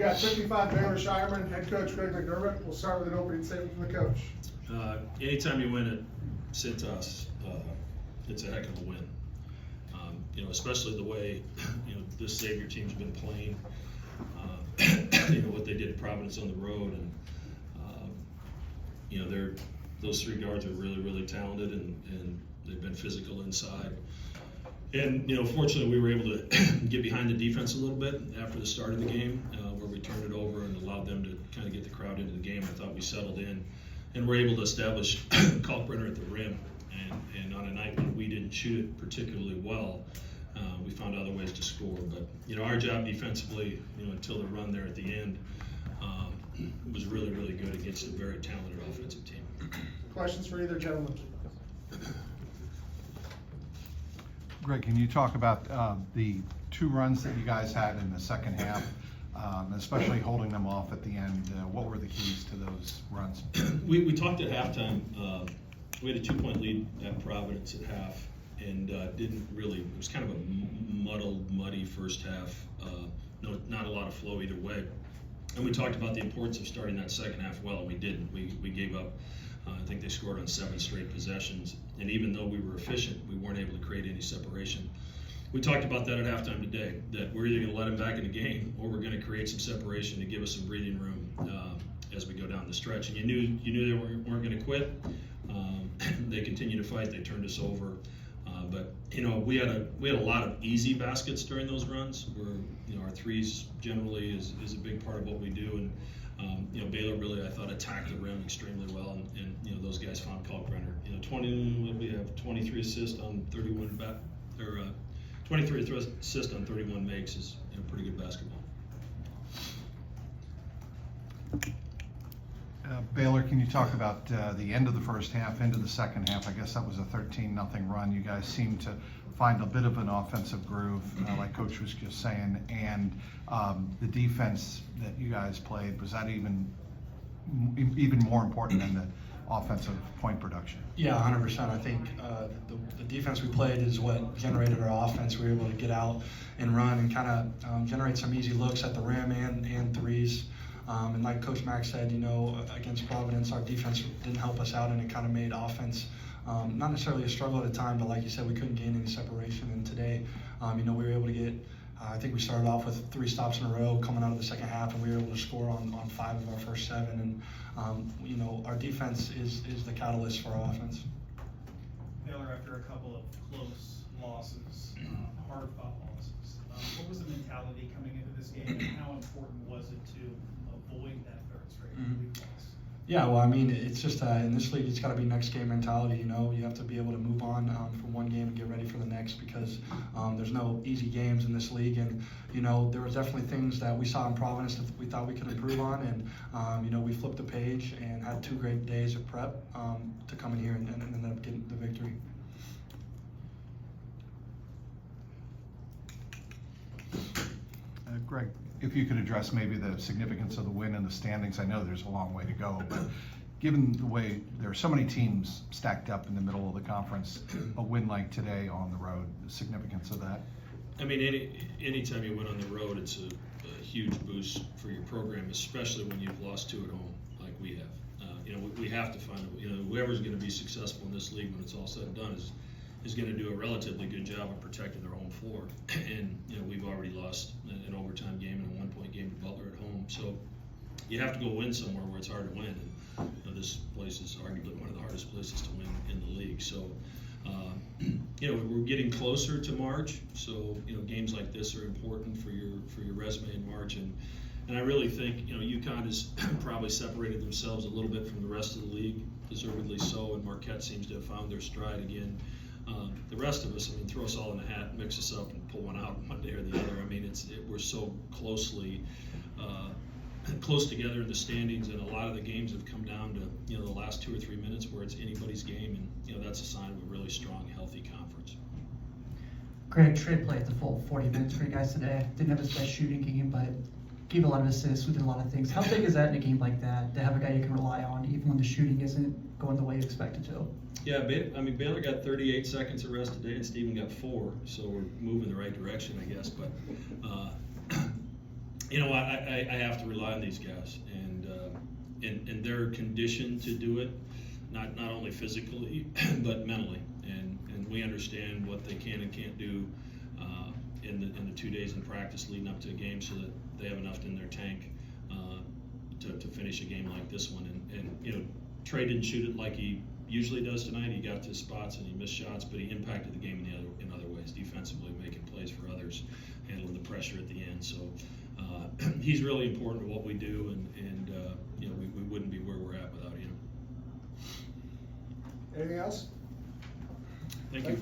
got 55 Baylor Scheierman, head coach Greg McDermott. We'll start with an opening statement from the coach. Anytime you win at Cintas, it's a heck of a win. Especially the way this Xavier team's been playing. What they did at Providence on the road, and those three guards are really, really talented, and they've been physical inside. And fortunately, we were able to get behind the defense a little bit after the start of the game, where we turned it over and allowed them to kind of get the crowd into the game. I thought we settled in, and were able to establish Kalkbrenner at the rim. And on a night when we didn't shoot it particularly well, we found other ways to score. But our job defensively, until the run there at the end, was really, really good against a very talented offensive team. Questions for either gentleman? Greg, can you talk about the two runs that you guys had in the second half, especially holding them off at the end? What were the keys to those runs? We talked at halftime. We had a 2-point lead at Providence at half, and didn't really. It was kind of a muddled, muddy first half. Not a lot of flow either way. And we talked about the importance of starting that second half well, and we didn't. We gave up. I think they scored on 7 straight possessions, and even though we were efficient, we weren't able to create any separation. We talked about that at halftime today, that we're either going to let them back in the game, or we're going to create some separation to give us some breathing room as we go down the stretch. And you knew they weren't going to quit. They continued to fight. They turned us over. But we had a lot of easy baskets during those runs, where our threes generally is a big part of what we do. And Baylor really, I thought, attacked the rim extremely well, and those guys found Kalkbrenner. 23 assists on 31 23 assists on 31 makes is pretty good basketball. Baylor, can you talk about the end of the first half, into the second half? I guess that was a 13-0 run. You guys seemed to find a bit of an offensive groove, like Coach was just saying, and the defense that you guys played, was that even more important than the offensive point production? Yeah, 100%. I think the defense we played is what generated our offense. We were able to get out and run and kind of generate some easy looks at the rim and threes. And like Coach Mack said, against Providence, our defense didn't help us out, and it kind of made offense not necessarily a struggle at a time, but like you said, we couldn't gain any separation. And today, we were able to get, I think we started off with 3 stops in a row coming out of the second half, and we were able to score on 5 of our first 7. And, our defense is the catalyst for our offense. Baylor, after a couple of close losses, hard-fought losses, what was the mentality coming into this game, and how important was it to avoid that third straight league loss? Yeah, well, I mean, it's just in this league, it's got to be next game mentality. You have to be able to move on from one game and get ready for the next, because there's no easy games in this league. And there was definitely things that we saw in Providence that we thought we could improve on, and we flipped the page and had 2 great days of prep to come in here and end up getting the victory. Greg, if you could address maybe the significance of the win in the standings. I know there's a long way to go, but given the way there are so many teams stacked up in the middle of the conference, a win like today on the road, the significance of that? I mean, anytime you win on the road, it's a huge boost for your program, especially when you've lost 2 at home like we have. We have to find whoever's going to be successful in this league when it's all said and done is going to do a relatively good job of protecting their home floor. And we've already lost an overtime game and a 1-point game to Butler at home. So you have to go win somewhere where it's hard to win. And this place is arguably one of the hardest places to win in the league. So we're getting closer to March. So games like this are important for your resume in March. And I really think UConn has probably separated themselves a little bit from the rest of the league, deservedly so. And Marquette seems to have found their stride again. The rest of us, throw us all in a hat, mix us up, and pull one out one day or the other. We're so close together in the standings, and a lot of the games have come down to the last 2 or 3 minutes where it's anybody's game, and that's a sign of a really strong, healthy conference. Greg, Trey played the full 40 minutes for you guys today. Didn't have his best shooting game, but gave a lot of assists, we did a lot of things. How big is that in a game like that, to have a guy you can rely on even when the shooting isn't going the way you expect it to? Yeah, Baylor got 38 seconds of rest today, and Stephen got 4, so we're moving in the right direction, I guess. But You know, I have to rely on these guys, and they're conditioned to do it, not only physically, but mentally. And we understand what they can and can't do in the 2 days in practice leading up to a game, so that they have enough in their tank to finish a game like this one. And you know, Trey didn't shoot it like he usually does tonight. He got to spots and he missed shots, but he impacted the game in other ways, defensively, making plays for others, handling the pressure at the end. So he's really important to what we do, and you know, we wouldn't be where we're at without him. Anything else? Thank you.